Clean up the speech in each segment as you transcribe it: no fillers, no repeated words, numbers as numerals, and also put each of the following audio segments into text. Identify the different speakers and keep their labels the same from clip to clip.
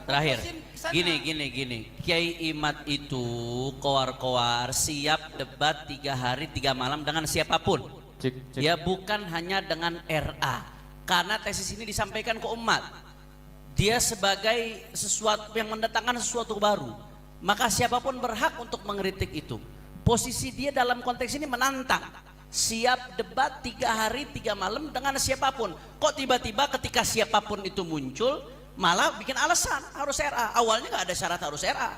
Speaker 1: Terakhir, gini. Kiai Imad itu koar-koar siap debat 3 hari 3 malam dengan siapapun. Ya bukan hanya dengan RA. Karena tesis ini disampaikan ke umat. Dia sebagai sesuatu yang mendatangkan sesuatu baru. Maka siapapun berhak untuk mengkritik itu. Posisi dia dalam konteks ini menantang. Siap debat 3 hari 3 malam dengan siapapun. Kok tiba-tiba ketika siapapun itu muncul malah bikin alasan harus RA. Awalnya nggak ada syarat harus RA.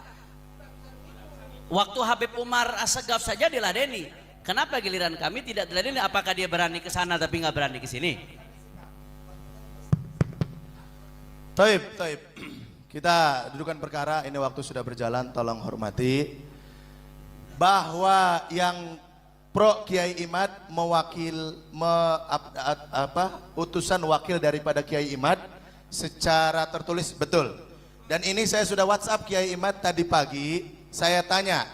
Speaker 1: Waktu Habib Umar Assegaf saja diladeni. Kenapa giliran kami tidak diladeni? Apakah dia berani ke sana tapi nggak berani ke sini?
Speaker 2: Taib. Kita dudukan perkara, ini waktu sudah berjalan, tolong hormati. Bahwa yang pro Kiai Imad utusan wakil daripada Kiai Imad secara tertulis betul. Dan ini saya sudah WhatsApp Kiai Imad tadi pagi. Saya tanya,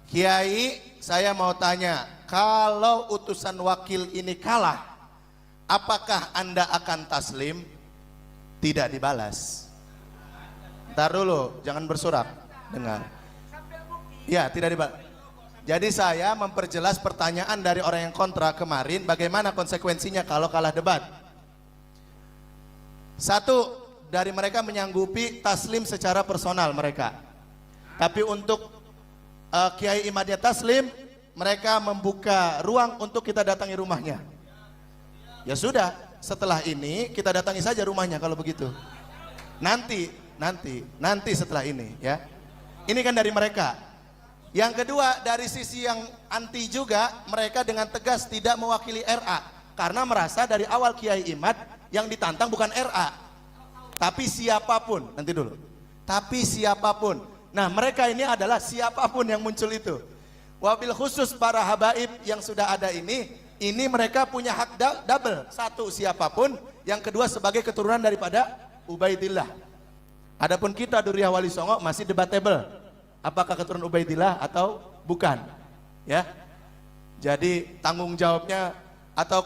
Speaker 2: Kiai, saya mau tanya, kalau utusan wakil ini kalah, apakah Anda akan taslim? Tidak dibalas. Ntar dulu, jangan bersorak. Dengar. Ya, tidak dibalas. Jadi saya memperjelas pertanyaan dari orang yang kontra kemarin, bagaimana konsekuensinya kalau kalah debat. Satu, dari mereka menyanggupi taslim secara personal mereka. Tapi untuk Kiai Imadnya taslim, mereka membuka ruang untuk kita datangi rumahnya. Ya sudah, setelah ini kita datangi saja rumahnya kalau begitu. Nanti setelah ini ya. Ini kan dari mereka. Yang kedua, dari sisi yang anti juga, mereka dengan tegas tidak mewakili RA karena merasa dari awal Kiai Imad yang ditantang bukan RA tapi siapapun. Nanti dulu. Tapi siapapun. Nah, mereka ini adalah siapapun yang muncul itu. Wabil khusus para habaib yang sudah ada ini mereka punya hak double. Satu, siapapun. Yang kedua, sebagai keturunan daripada Ubaidillah. Adapun kita Duriyah Wali Songo masih debatable. Apakah keturunan Ubaidillah atau bukan? Ya. Jadi tanggung jawabnya atau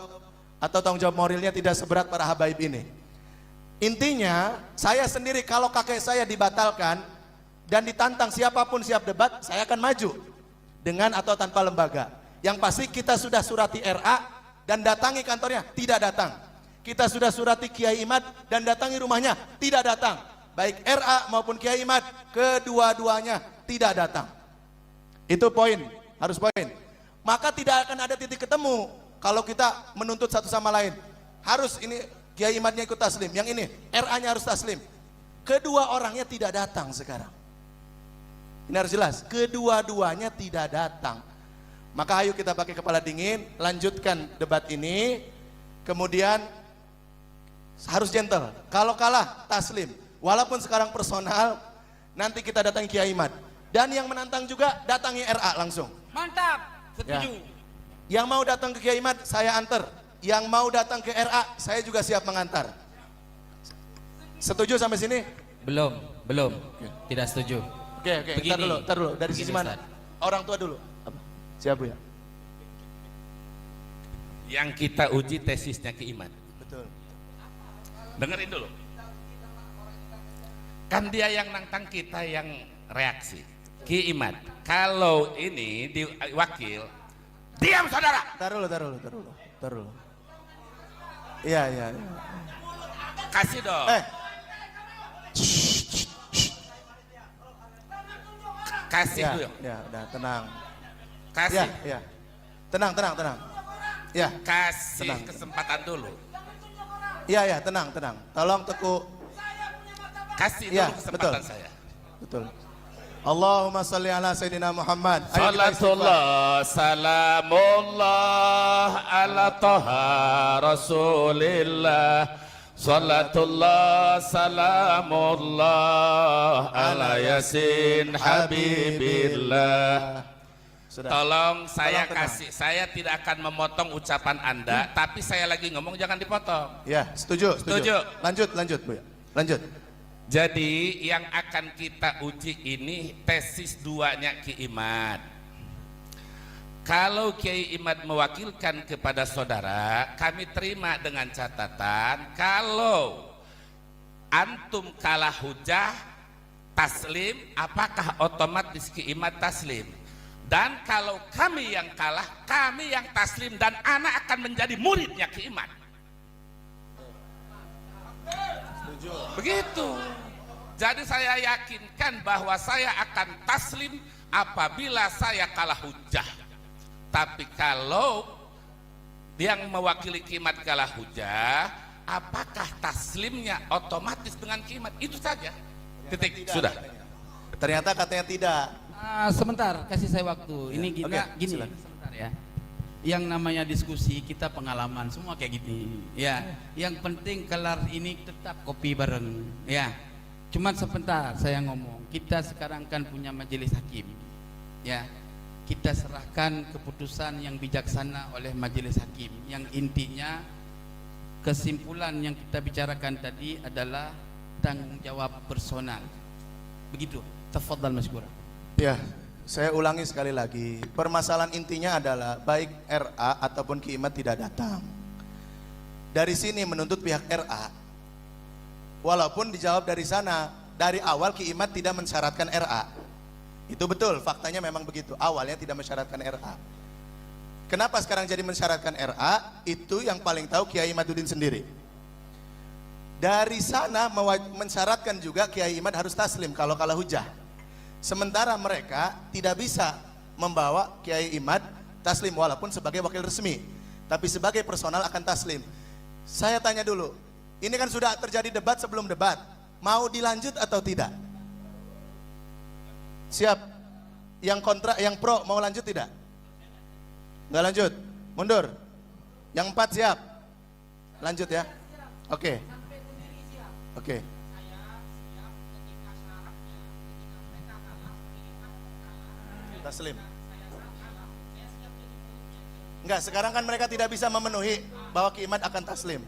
Speaker 2: tanggung jawab moralnya tidak seberat para habaib ini. Intinya, saya sendiri kalau kakek saya dibatalkan dan ditantang siapapun siap debat, saya akan maju dengan atau tanpa lembaga. Yang pasti kita sudah surati RA dan datangi kantornya, tidak datang. Kita sudah surati Kiai Imad dan datangi rumahnya, tidak datang. Baik RA maupun Kiai Imad, kedua-duanya tidak datang. Itu poin, harus poin. Maka tidak akan ada titik ketemu kalau kita menuntut satu sama lain. Harus ini Kiai Imadnya ikut taslim, yang ini RA-nya harus taslim. Kedua orangnya tidak datang sekarang. Ini harus jelas, kedua-duanya tidak datang. Maka ayo kita pakai kepala dingin, lanjutkan debat ini. Kemudian harus gentle. Kalau kalah taslim. Walaupun sekarang personal, nanti kita datangi Kiai Imad. Dan yang menantang juga datangi RA langsung.
Speaker 3: Mantap, setuju.
Speaker 2: Ya. Yang mau datang ke Kiai Imad saya antar. Yang mau datang ke RA saya juga siap mengantar. Setuju sampai sini?
Speaker 3: Belum. Tidak setuju.
Speaker 2: Oke. Ntar dulu. Dari sisi mana? Orang tua dulu. Siapa ya?
Speaker 4: Yang kita uji tesisnya Ki Imad.
Speaker 2: Betul.
Speaker 4: Dengerin dulu. Kan dia yang nantang, kita yang reaksi. Ki Imad, kalau ini diwakil, diam saudara.
Speaker 2: Taruh dulu. Iya.
Speaker 4: Kasih dong. Kasih dulu.
Speaker 2: Ya, udah tenang.
Speaker 4: Kasih.
Speaker 2: Ya. Tenang. Ya.
Speaker 4: Kasih
Speaker 2: Tenang.
Speaker 4: kesempatan dulu.
Speaker 2: Iya, tenang. Tolong Teguh.
Speaker 4: Kasih
Speaker 2: Ya,
Speaker 4: dulu kesempatan
Speaker 2: betul.
Speaker 4: saya.
Speaker 2: Betul. Allahumma salli ala Sayyidina Muhammad.
Speaker 4: Salatullah salamullah ala taha rasulillah. Salatullah salamullah ala yasin habibillah. Tolong saya kasih, saya tidak akan memotong ucapan Anda, tapi saya lagi ngomong jangan dipotong.
Speaker 2: Ya, setuju. Lanjut Bu ya. Lanjut.
Speaker 4: Jadi yang akan kita uji ini tesis duanya Ki Imad. Kalau Kiai Imad mewakilkan kepada saudara, kami terima dengan catatan kalau antum kalah hujah, taslim, apakah otomatis Ki-Imad taslim? Dan kalau kami yang kalah, kami yang taslim dan anak akan menjadi muridnya Ki-Imad. Begitu. Jadi saya yakinkan bahwa saya akan taslim apabila saya kalah hujah. Tapi kalau yang mewakili Ki-Imad kalah hujah, apakah taslimnya otomatis dengan Ki-Imad? Itu saja. Titik. Sudah.
Speaker 2: Ternyata katanya tidak.
Speaker 3: Sebentar, kasih saya waktu. Ini kita
Speaker 2: Oke,
Speaker 3: gini,
Speaker 2: silakan.
Speaker 3: sebentar ya. Yang namanya diskusi kita pengalaman semua kayak gini. Ya, yang penting kelar ini tetap kopi bareng. Ya, cuman sebentar saya ngomong. Kita sekarang kan punya majelis hakim. Ya, kita serahkan keputusan yang bijaksana oleh majelis hakim. Yang intinya kesimpulan yang kita bicarakan tadi adalah tanggung jawab personal. Begitu. Tafadhal masykur.
Speaker 2: Ya, saya ulangi sekali lagi. Permasalahan intinya adalah baik RA ataupun Ki-Imad tidak datang. Dari sini menuntut pihak RA. Walaupun dijawab dari sana, dari awal Ki-Imad tidak mensyaratkan RA. Itu betul, faktanya memang begitu. Awalnya tidak mensyaratkan RA. Kenapa sekarang jadi mensyaratkan RA? Itu yang paling tahu Kiai Imaduddin sendiri. Dari sana mensyaratkan juga Kiai Imad harus taslim kalau kalah hujah. Sementara mereka tidak bisa membawa Kiai Imad taslim walaupun sebagai wakil resmi, tapi sebagai personal akan taslim. Saya tanya dulu, ini kan sudah terjadi debat sebelum debat, mau dilanjut atau tidak? Siap? Yang kontra, yang pro mau lanjut tidak? Nggak lanjut, mundur. Yang 4 siap? Lanjut ya? Oke. Oke. Taslim. Enggak, sekarang kan mereka tidak bisa memenuhi bahwa Ki-Imad akan taslim.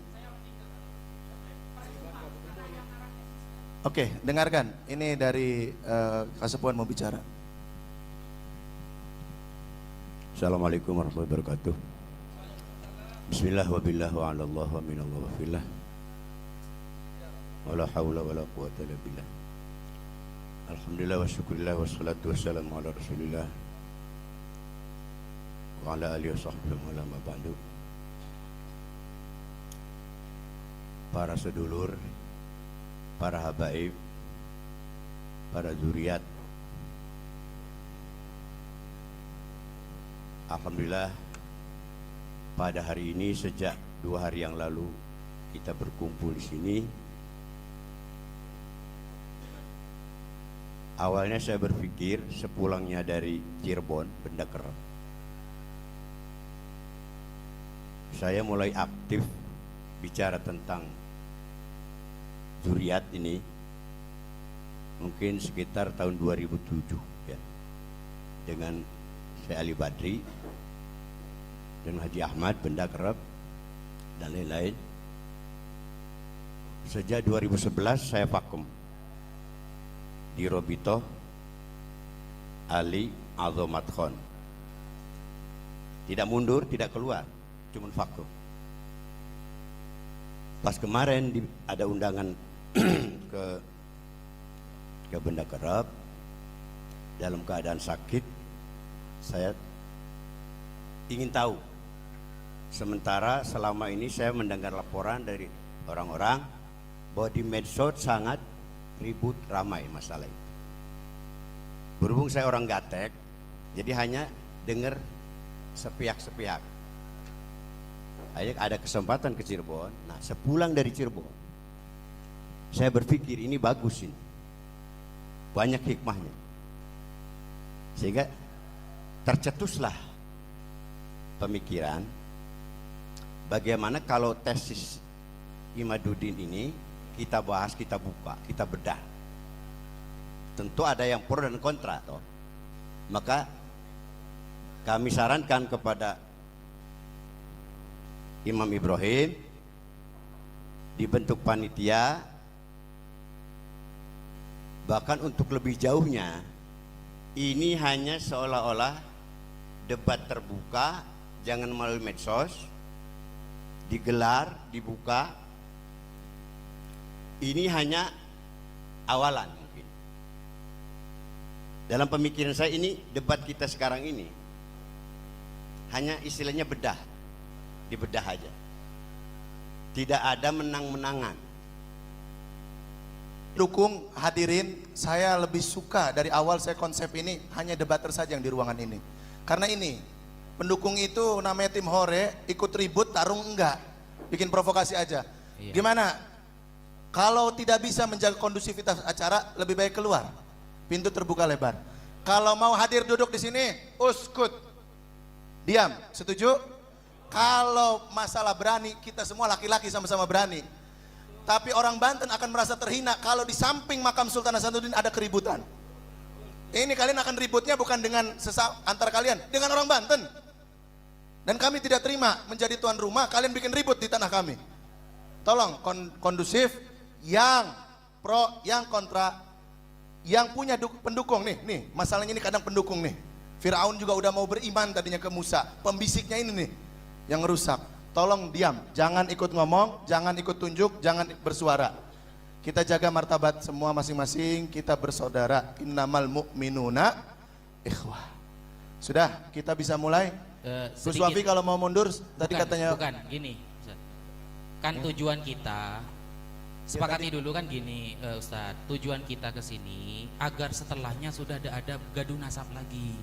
Speaker 2: Oke, dengarkan. Ini dari Kasepuan mau bicara.
Speaker 5: Assalamualaikum warahmatullahi wabarakatuh. Bismillah wa billah wa ala Allah wa minallah wa fillah. Wa la hawla wa la quwata illa billah. Alhamdulillah wa syukurillah wa salatu wassalamu ala rasulillah wa ala alihi wa sahbihi wa ala ma ba'du. Para sedulur, para habaib, para zuriat, alhamdulillah pada hari ini sejak 2 hari yang lalu kita berkumpul di sini. Awalnya saya berpikir sepulangnya dari Cirebon, Benda Kerep, saya mulai aktif bicara tentang zuriat ini mungkin sekitar tahun 2007 ya, dengan Syekh Ali Badri dan Haji Ahmad Benda Kerep dan lain-lain. Sejak 2011 saya vakum di Robito Ali Azomat Khan, tidak mundur, tidak keluar, cuma vakum. Pas kemarin ada undangan ke Benda Kerep dalam keadaan sakit, saya ingin tahu. Sementara selama ini saya mendengar laporan dari orang-orang bahwa di medsos sangat ribut ramai masalah itu. Berhubung saya orang Gatek, jadi hanya dengar sepihak-sepihak. Ada kesempatan ke Cirebon. Nah, sepulang dari Cirebon, saya berpikir ini bagus ini, banyak hikmahnya, sehingga tercetuslah pemikiran bagaimana kalau tesis Imaduddin ini kita bahas, kita buka, kita bedah. Tentu ada yang pro dan kontra toh. Maka kami sarankan kepada Imam Ibrahim dibentuk panitia, bahkan untuk lebih jauhnya ini hanya seolah-olah debat terbuka, jangan melalui medsos, digelar, dibuka. Ini hanya awalan mungkin. Dalam pemikiran saya ini debat kita sekarang ini hanya istilahnya bedah, dibedah aja. Tidak ada menang-menangan.
Speaker 2: Dukung hadirin, saya lebih suka dari awal saya konsep ini hanya debater saja yang di ruangan ini. Karena ini, pendukung itu namanya tim hore, ikut ribut, tarung enggak. Bikin provokasi aja.
Speaker 6: Iya.
Speaker 2: Gimana? Kalau tidak bisa menjaga kondusivitas acara, lebih baik keluar. Pintu terbuka lebar. Kalau mau hadir duduk di sini, uskut. Diam, setuju? Kalau masalah berani, kita semua laki-laki sama-sama berani. Tapi orang Banten akan merasa terhina kalau di samping makam Sultan Hasanuddin ada keributan. Ini kalian akan ributnya bukan dengan antar kalian, dengan orang Banten. Dan kami tidak terima menjadi tuan rumah, kalian bikin ribut di tanah kami. Tolong kondusif, yang pro, yang kontra, yang punya pendukung nih, masalahnya ini kadang pendukung nih. Firaun juga udah mau beriman tadinya ke Musa, pembisiknya ini nih yang rusak. Tolong diam, jangan ikut ngomong, jangan ikut tunjuk, jangan bersuara. Kita jaga martabat semua masing-masing, kita bersaudara. Innamal mu'minuna ikhwah. Sudah, kita bisa mulai. Gus Wafi kalau mau mundur, tadi katanya.
Speaker 6: Bukan, gini. Ustaz. Kan tujuan kita, sepakati dulu kan gini Ustadz, tujuan kita ke sini agar setelahnya sudah ada gaduh nasab lagi.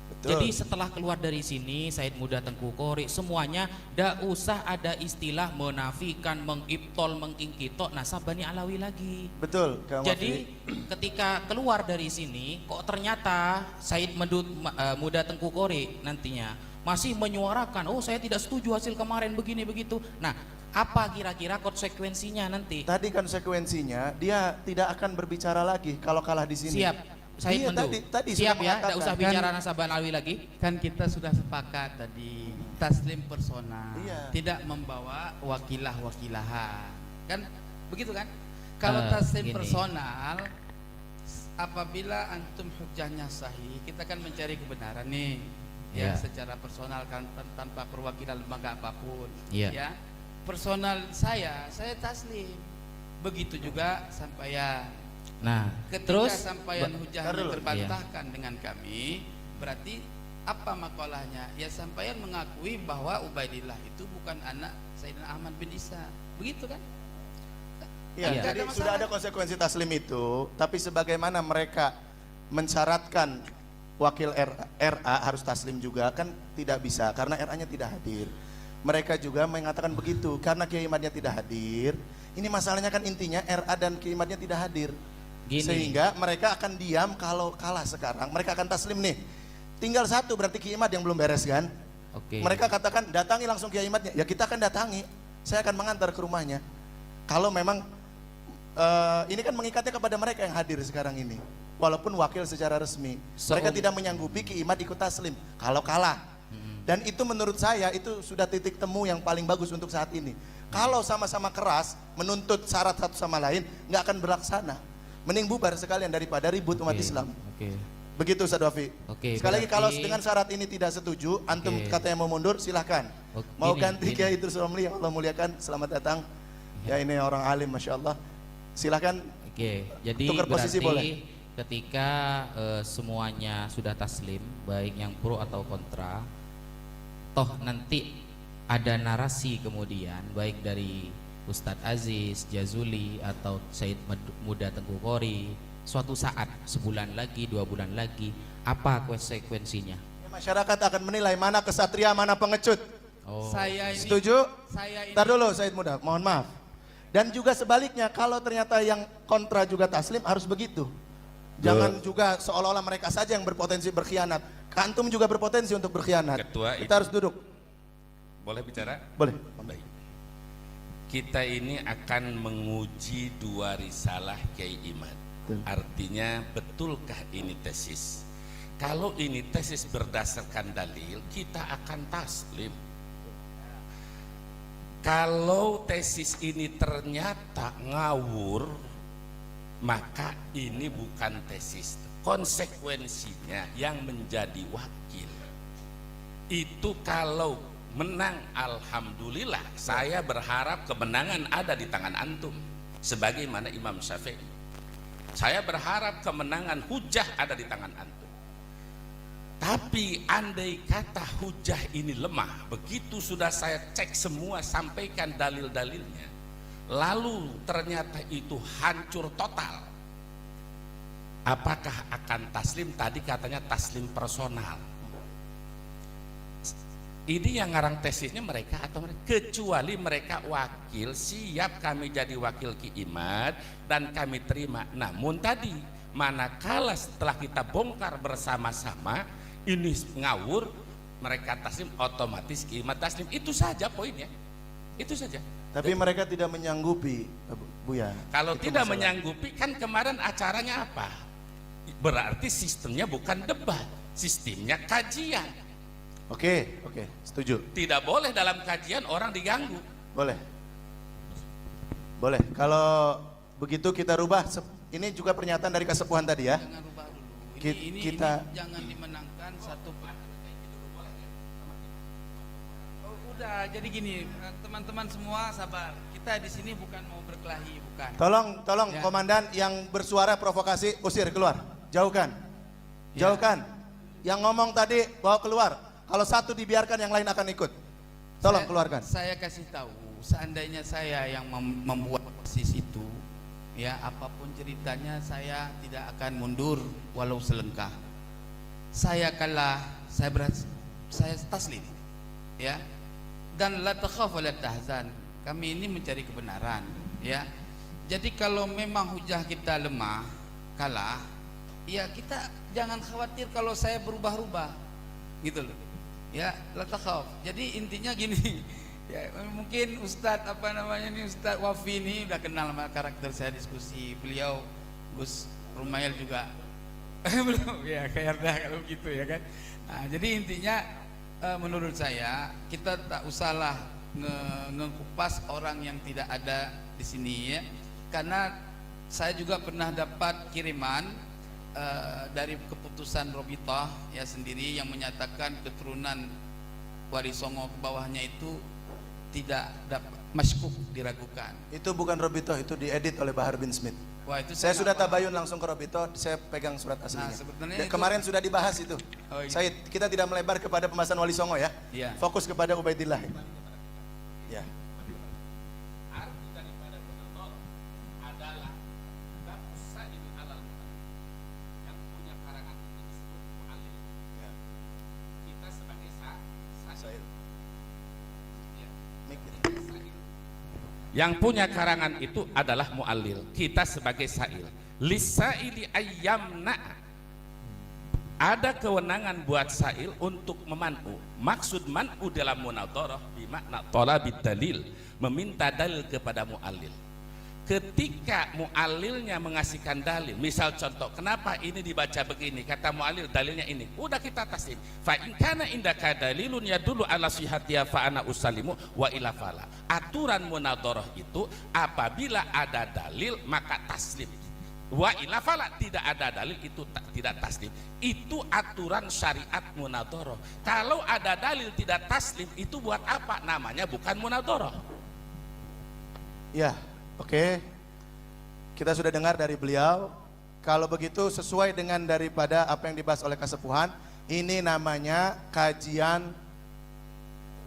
Speaker 2: Betul.
Speaker 6: Jadi setelah keluar dari sini Said Muda Tengku Qori semuanya tidak usah ada istilah menafikan, mengibtol, mengingkitok nasab Bani Alawi lagi.
Speaker 2: Betul. Kang
Speaker 6: Jadi
Speaker 2: Wafi.
Speaker 6: ketika keluar dari sini kok ternyata Said Muda Tengku Qori nantinya masih menyuarakan, oh saya tidak setuju hasil kemarin begini begitu. Nah, apa kira-kira konsekuensinya nanti?
Speaker 2: Tadi konsekuensinya dia tidak akan berbicara lagi kalau kalah di sini.
Speaker 6: Siap. Said
Speaker 2: Iya,
Speaker 6: Mendu.
Speaker 2: tadi
Speaker 6: Siap
Speaker 2: sudah
Speaker 6: ya, tidak
Speaker 2: mengatakan.
Speaker 6: usah bicara nasab Bani Alawi lagi.
Speaker 3: Kan kita sudah sepakat tadi taslim personal,
Speaker 2: Iya.
Speaker 3: tidak membawa wakilah-wakilahan, kan begitu kan? Kalau taslim
Speaker 6: gini.
Speaker 3: personal, apabila antum hujahnya sahih, kita kan mencari kebenaran nih, ya
Speaker 6: Iya.
Speaker 3: secara personal kan tanpa perwakilan lembaga apapun,
Speaker 6: Iya.
Speaker 3: ya. Personal saya taslim, begitu juga sampaian.
Speaker 6: Nah,
Speaker 3: Ketika
Speaker 6: terus
Speaker 3: sampaian
Speaker 2: Tar
Speaker 3: hujahnya
Speaker 2: dulu.
Speaker 3: terbantahkan dengan kami, berarti apa makalahnya? Ya sampaian mengakui bahwa Ubaidillah itu bukan anak Sayyidina Ahmad bin Isa. Begitu kan?
Speaker 2: Iya,
Speaker 6: Iya.
Speaker 2: jadi
Speaker 3: Ada masalah.
Speaker 2: sudah ada konsekuensi taslim itu, tapi sebagaimana mereka mensyaratkan wakil RA harus taslim juga, kan tidak bisa karena RA-nya tidak hadir. Mereka juga mengatakan begitu karena Kiai Imadnya tidak hadir. Ini masalahnya kan intinya RA dan Kiai Imadnya tidak hadir.
Speaker 6: Gini.
Speaker 2: Sehingga mereka akan diam kalau kalah sekarang. Mereka akan taslim nih. Tinggal satu berarti Kiai Imad yang belum beres kan?
Speaker 6: oke.
Speaker 2: Mereka katakan datangi langsung Kiai Imadnya. Ya kita akan datangi. Saya akan mengantar ke rumahnya. Kalau memang ini kan mengikatnya kepada mereka yang hadir sekarang ini. Walaupun wakil secara resmi. Mereka tidak menyanggupi Kiai Imad ikut taslim kalau kalah. Dan itu menurut saya itu sudah titik temu yang paling bagus untuk saat ini. Kalau sama-sama keras menuntut syarat satu sama lain, nggak akan berlaksana. Mending bubar sekalian daripada ribut umat
Speaker 6: Oke,
Speaker 2: Islam.
Speaker 6: Oke.
Speaker 2: Begitu Ustaz Wafi.
Speaker 6: Oke,
Speaker 2: Sekali lagi kalau
Speaker 6: berarti-
Speaker 2: dengan syarat ini tidak setuju, antum
Speaker 6: Oke.
Speaker 2: katanya mau mundur, silahkan.
Speaker 6: Oke,
Speaker 2: Mau
Speaker 6: gini,
Speaker 2: ganti
Speaker 6: gini.
Speaker 2: Kiai Idrus Romli yang Allah muliakan, selamat datang. Ya ini orang alim, masya Allah. Silahkan.
Speaker 6: Oke, jadi
Speaker 2: Tukar posisi
Speaker 6: berarti
Speaker 2: boleh.
Speaker 6: ketika semuanya sudah taslim, baik yang pro atau kontra, toh nanti ada narasi kemudian baik dari Ustadz Aziz, Jazuli atau Said Muda Tengku Qori, suatu saat sebulan lagi, 2 bulan lagi, apa konsekuensinya?
Speaker 2: Ya, masyarakat akan menilai mana kesatria, mana pengecut.
Speaker 6: Oh,
Speaker 3: Saya ini
Speaker 2: Setuju?
Speaker 3: Saya ini
Speaker 2: Ntar dulu Said Muda, mohon maaf. Dan juga sebaliknya, kalau ternyata yang kontra juga taslim harus begitu. Jangan juga seolah-olah mereka saja yang berpotensi berkhianat. Antum juga berpotensi untuk berkhianat.
Speaker 4: Ketua
Speaker 2: Kita harus duduk.
Speaker 4: Boleh bicara?
Speaker 2: Boleh.
Speaker 4: Baik. Kita ini akan menguji 2 risalah Kiai Imad.
Speaker 2: Betul.
Speaker 4: Artinya betulkah ini tesis? Kalau ini tesis berdasarkan dalil, kita akan taslim. Kalau tesis ini ternyata ngawur, maka ini bukan tesis. Konsekuensinya yang menjadi wakil itu kalau menang, alhamdulillah, saya berharap kemenangan ada di tangan antum sebagaimana Imam Syafi'i. Saya berharap kemenangan hujah ada di tangan antum. Tapi andai kata hujah ini lemah, begitu sudah saya cek semua, sampaikan dalil-dalilnya, lalu ternyata itu hancur total, apakah akan taslim? Tadi katanya taslim personal. Ini yang ngarang tesisnya mereka atau mereka? Kecuali mereka wakil, siap kami jadi wakil Ki Imad dan kami terima. Namun tadi manakala setelah kita bongkar bersama-sama ini ngawur, mereka taslim, otomatis Ki Imad taslim. Itu saja poinnya, itu saja.
Speaker 2: Tapi mereka tidak menyanggupi, Buya.
Speaker 4: Kalau
Speaker 2: Itu
Speaker 4: tidak
Speaker 2: masalah.
Speaker 4: menyanggupi, kan kemarin acaranya apa? Berarti sistemnya bukan debat, sistemnya kajian.
Speaker 2: Oke, setuju.
Speaker 4: Tidak boleh dalam kajian orang diganggu.
Speaker 2: Boleh. Boleh. Kalau begitu kita rubah. Ini juga pernyataan dari kesepuhan tadi ya.
Speaker 3: Jangan rubah dulu.
Speaker 2: Kita
Speaker 3: Ini jangan dimenangkan satu. Oh, udah, jadi gini, teman-teman semua sabar. Kita di sini bukan mau berkelahi, bukan.
Speaker 2: tolong
Speaker 3: Ya.
Speaker 2: komandan yang bersuara provokasi usir keluar. Jauhkan.
Speaker 3: Ya.
Speaker 2: Jauhkan. Yang ngomong tadi bawa keluar. Kalau satu dibiarkan yang lain akan ikut. Tolong keluarkan.
Speaker 3: Saya kasih tahu, seandainya saya yang membuat posisi itu, ya apapun ceritanya saya tidak akan mundur walau selengkah. Saya kalah, saya taslim, ya. Dan la takhaf wa la tahzan. Kami ini mencari kebenaran, ya. Jadi kalau memang hujah kita lemah, kalah, ya kita jangan khawatir kalau saya berubah-ubah, gitu loh. Ya, la takhaf. Jadi intinya gini, ya mungkin Ustadz Ustadz Wafi ini udah kenal sama karakter saya diskusi. Beliau Gus Rumail juga belum, ya kayak kalau gitu ya kan. Nah, jadi intinya menurut saya kita tak usahlah ngekupas orang yang tidak ada di sini ya. Karena saya juga pernah dapat kiriman dari keputusan Robitah ya sendiri yang menyatakan keturunan Warisongo ke bawahnya itu tidak dapat masykuk, diragukan.
Speaker 2: Itu bukan Robito, itu diedit oleh Bahar bin Smith.
Speaker 3: Wah, itu
Speaker 2: Saya sudah
Speaker 3: nggak paham.
Speaker 2: tabayun langsung ke Robito, saya pegang surat aslinya.
Speaker 3: sebenarnya
Speaker 2: Dan
Speaker 3: itu-
Speaker 2: kemarin sudah dibahas itu.
Speaker 3: Oh, iya.
Speaker 2: Said, kita tidak melebar kepada pembahasan Wali Songo ya.
Speaker 3: Iya.
Speaker 2: Fokus kepada Ubaidillah. Ya.
Speaker 4: Arti daripada menolak adalah Sa'il alal mu'allim, yang punya karangan itu disebut mu'allim.
Speaker 2: Ya.
Speaker 4: Kita sebagai
Speaker 2: Said.
Speaker 4: ya.
Speaker 2: Mik.
Speaker 4: Yang punya karangan itu adalah mu'allil. Kita sebagai sa'il. Lisaili ayyamna. Ada kewenangan buat sa'il untuk meman'u. Maksud man'u dalam munadharah bimakna talabid dalil, meminta dalil kepada mu'allil. Ketika mu'allilnya mengasihkan dalil, misal contoh, kenapa ini dibaca begini, kata mu'allil dalilnya ini, udah kita taslim. Fa in kana indaka dalilun yadullu ala sihhatiha fa ana usallimu wa ila fala. Aturan munadharah itu apabila ada dalil maka taslim. Wa ila fala, tidak ada dalil itu tidak taslim. Itu aturan syariat munadharah. Kalau ada dalil tidak taslim, itu buat apa? Namanya bukan munadharah.
Speaker 2: Ya, oke. Kita sudah dengar dari beliau. Kalau begitu sesuai dengan daripada apa yang dibahas oleh kesepuhan, ini namanya kajian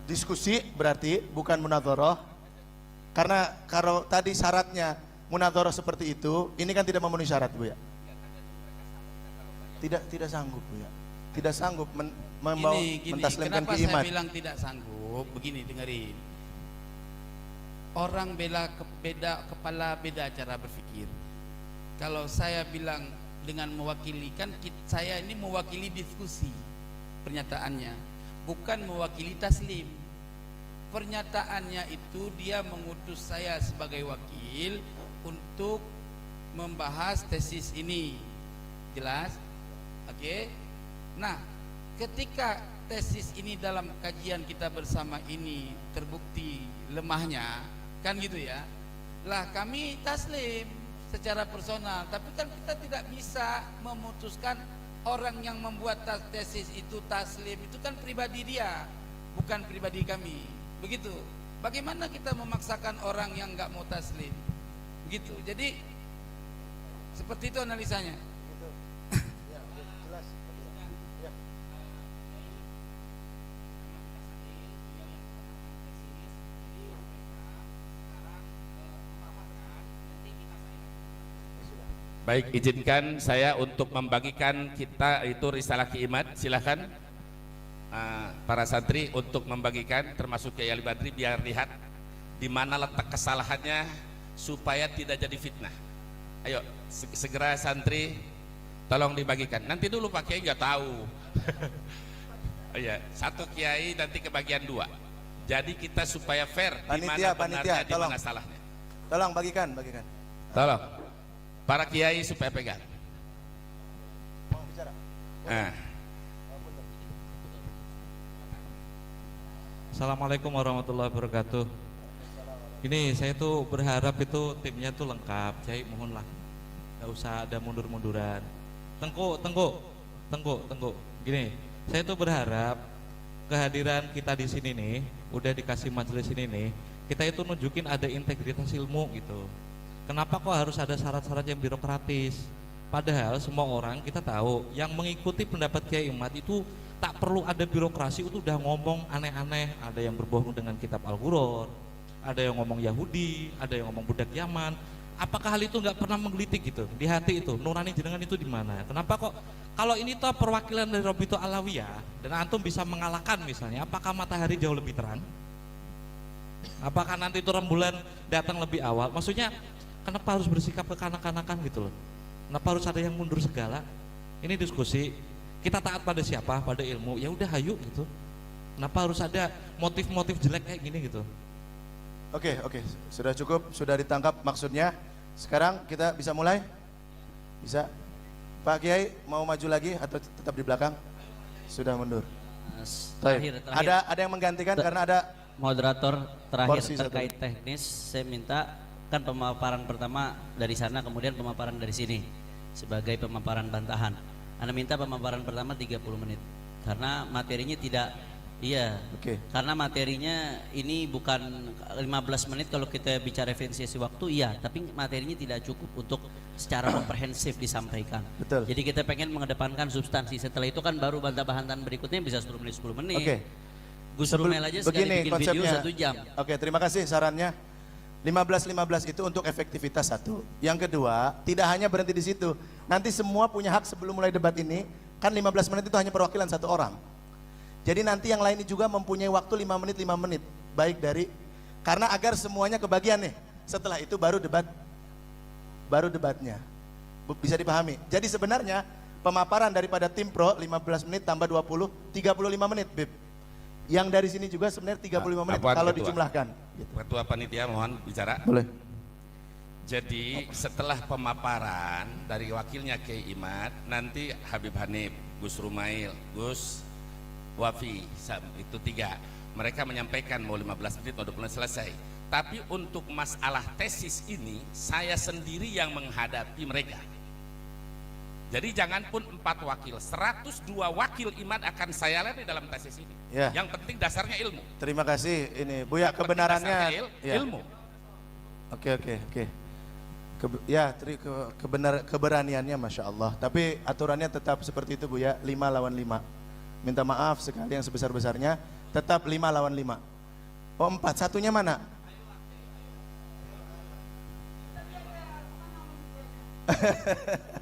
Speaker 2: diskusi berarti bukan munadharah. Karena kalau tadi syaratnya munadharah seperti itu, ini kan tidak memenuhi syarat, Bu ya. Tidak sanggup, Bu ya. Tidak sanggup membawa mentaslimkan
Speaker 3: kenapa
Speaker 2: Ki
Speaker 3: saya
Speaker 2: Imad.
Speaker 3: bilang tidak sanggup? Begini, dengerin. Orang beda kepala, beda cara berpikir. Kalau saya bilang dengan mewakili, kan saya ini mewakili diskusi pernyataannya, bukan mewakili taslim. Pernyataannya itu dia mengutus saya sebagai wakil untuk membahas tesis ini. Jelas? Oke. Nah, ketika tesis ini dalam kajian kita bersama ini terbukti lemahnya, kan gitu ya. Lah kami taslim secara personal, tapi kan kita tidak bisa memutuskan orang yang membuat tesis itu taslim, itu kan pribadi dia, bukan pribadi kami. Begitu. Bagaimana kita memaksakan orang yang nggak mau taslim? Begitu. Jadi Seperti itu analisanya.
Speaker 4: Baik, izinkan saya untuk membagikan kita itu risalah Kiimat. Silahkan para santri untuk membagikan, termasuk Kiai Ali Badri, biar lihat di mana letak kesalahannya supaya tidak jadi fitnah. Ayo segera santri, tolong dibagikan. Nanti dulu Pak Kiai nggak tahu. Oh iya, satu Kiai nanti kebagian 2. Jadi kita supaya fair di mana benarnya, di mana salahnya.
Speaker 2: Tolong bagikan.
Speaker 4: Tolong. Para kiai supaya pegang. Nah.
Speaker 7: Assalamualaikum warahmatullahi wabarakatuh. Ini saya tuh berharap itu timnya tuh lengkap. Saya mohonlah, nggak usah ada mundur-munduran. Tengku. Gini, saya tuh berharap kehadiran kita di sini nih, udah dikasih majelis ini nih, kita itu nunjukin ada integritas ilmu gitu. Kenapa kok harus ada syarat-syarat yang birokratis? Padahal semua orang kita tahu yang mengikuti pendapat Kiai Imad itu tak perlu ada birokrasi, itu udah ngomong aneh-aneh. Ada yang berbohong dengan kitab Al-Qur'an, ada yang ngomong Yahudi, ada yang ngomong budak Yaman. Apakah hal itu nggak pernah menggelitik gitu di hati itu? Nurani jenengan itu di mana? Kenapa kok kalau ini toh perwakilan dari Robito Alawiyah dan antum bisa mengalahkan misalnya, apakah matahari jauh lebih terang? Apakah nanti itu rembulan datang lebih awal? Maksudnya kenapa harus bersikap kekanak-kanakan gitu loh? Kenapa harus ada yang mundur segala? Ini diskusi, kita taat pada siapa? Pada ilmu. Ya udah hayu gitu. Kenapa harus ada motif-motif jelek kayak gini gitu?
Speaker 2: Oke, sudah cukup, sudah ditangkap maksudnya. Sekarang kita bisa mulai? Bisa? Pak Kiai mau maju lagi atau tetap di belakang? Sudah mundur.
Speaker 1: Terakhir.
Speaker 2: Ada yang menggantikan karena ada
Speaker 1: Moderator terakhir
Speaker 2: Porsi
Speaker 1: terkait teknis, saya minta kan pemaparan pertama dari sana, kemudian pemaparan dari sini sebagai pemaparan bantahan. Anda minta pemaparan pertama 30 menit karena materinya tidak, karena materinya ini bukan 15 menit kalau kita bicara efisiensi waktu, tapi materinya tidak cukup untuk secara komprehensif disampaikan.
Speaker 2: Betul.
Speaker 1: Jadi kita pengen mengedepankan substansi, setelah itu kan baru bantah-bantahan berikutnya bisa 10 menit.
Speaker 2: Oke.
Speaker 1: Gus Rumel aja sekali bikin video 1 jam.
Speaker 2: Oke, terima kasih sarannya. 15 itu untuk efektivitas satu. Yang kedua, tidak hanya berhenti di situ. Nanti semua punya hak sebelum mulai debat ini, kan 15 menit itu hanya perwakilan 1 orang. Jadi nanti yang lain juga mempunyai waktu 5 menit. Baik dari, karena agar semuanya kebagian nih. Setelah itu baru debatnya. Bisa dipahami. Jadi sebenarnya pemaparan daripada tim pro 15 menit tambah 20, 35 menit, Bib. Yang dari sini juga sebenarnya 35 menit kalau dijumlahkan.
Speaker 4: Ketua panitia mohon bicara.
Speaker 2: Boleh.
Speaker 4: Jadi setelah pemaparan dari wakilnya Kiai Imad, nanti Habib Hanif, Gus Rumail, Gus Wafi, itu 3. Mereka menyampaikan mau 15 menit, mau 20 menit selesai. Tapi untuk masalah tesis ini, saya sendiri yang menghadapi mereka. Jadi jangan pun 4 wakil, 102 wakil Imad akan saya lihat di dalam tesis ini.
Speaker 2: Ya.
Speaker 4: Yang penting dasarnya ilmu.
Speaker 2: Terima kasih ini Buya, kebenarannya
Speaker 4: ilmu.
Speaker 2: Oke. Keberaniannya Masya Allah. Tapi aturannya tetap seperti itu Buya, 5 lawan 5. Minta maaf sekali yang sebesar-besarnya, tetap 5 lawan 5. Oh 4, satunya mana?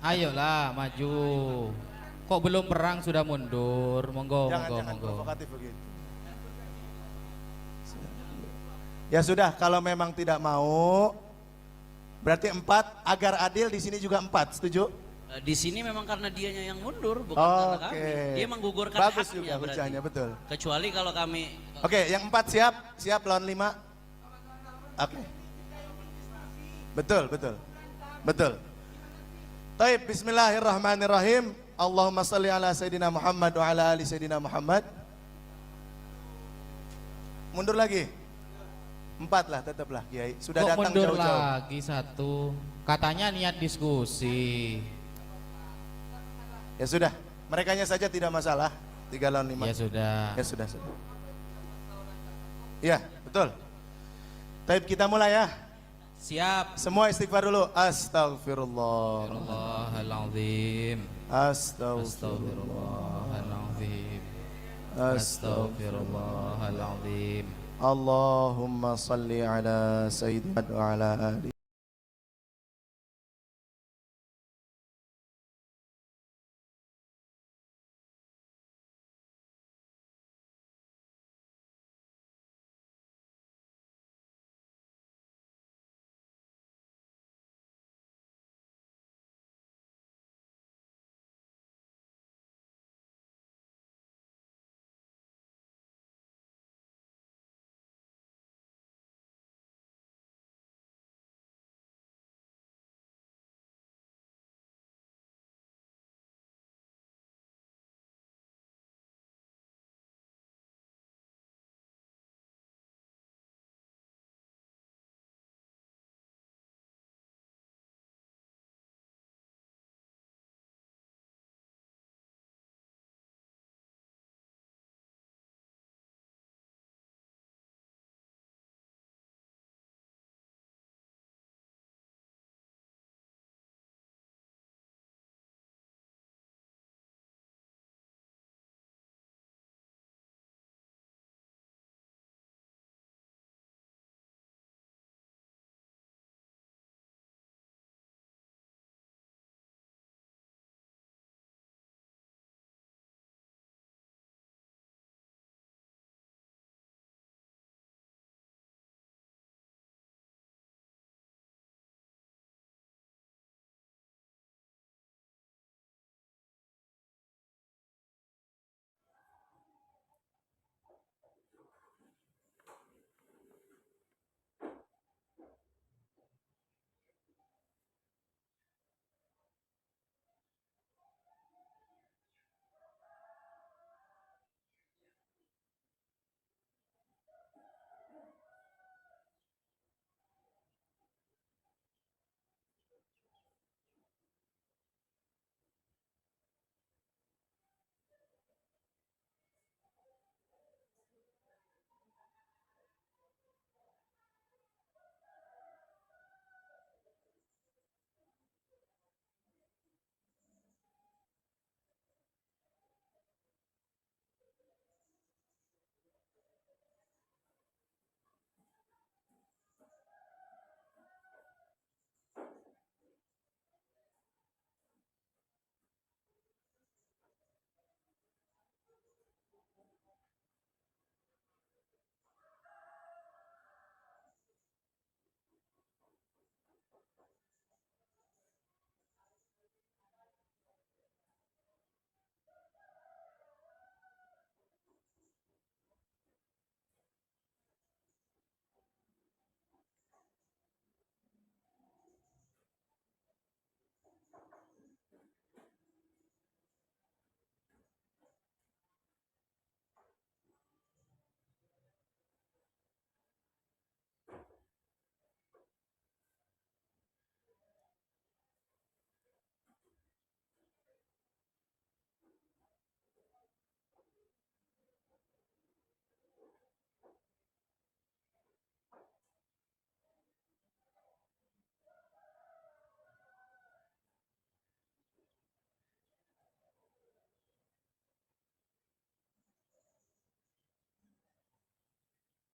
Speaker 6: Ayolah maju. Kok belum perang sudah mundur? Monggo.
Speaker 2: Jangan provokatif begitu. Ya sudah, kalau memang tidak mau, berarti 4 agar adil. Di sini juga 4, setuju?
Speaker 1: Di sini memang karena dianya yang mundur, bukan karena kami. Dia menggugurkan
Speaker 2: bagus
Speaker 1: haknya
Speaker 2: juga hujahnya, betul.
Speaker 1: Kecuali kalau kami.
Speaker 2: Oke, yang 4 siap lawan 5. Oke. Betul. Taib, bismillahirrahmanirrahim. Allahumma salli ala Sayyidina Muhammad wa ala ali Sayyidina Muhammad. Mundur lagi. 4 lah, tetaplah Kiai. Sudah
Speaker 6: Kok
Speaker 2: datang
Speaker 6: mundur
Speaker 2: jauh-jauh.
Speaker 6: lagi 1? Katanya niat diskusi.
Speaker 2: Ya sudah, merekanya saja tidak masalah. 3 lawan 5.
Speaker 6: Ya sudah.
Speaker 2: Iya, betul. Taib, kita mulai ya.
Speaker 6: Siap.
Speaker 2: Semua istighfar dulu. Astaghfirullah.
Speaker 6: Astaghfirullahaladzim.
Speaker 2: Astaghfirullah.
Speaker 6: Astaghfirullahaladzim. Astaghfirullahaladzim.
Speaker 2: Allahumma salli ala sayyidina wa ala ali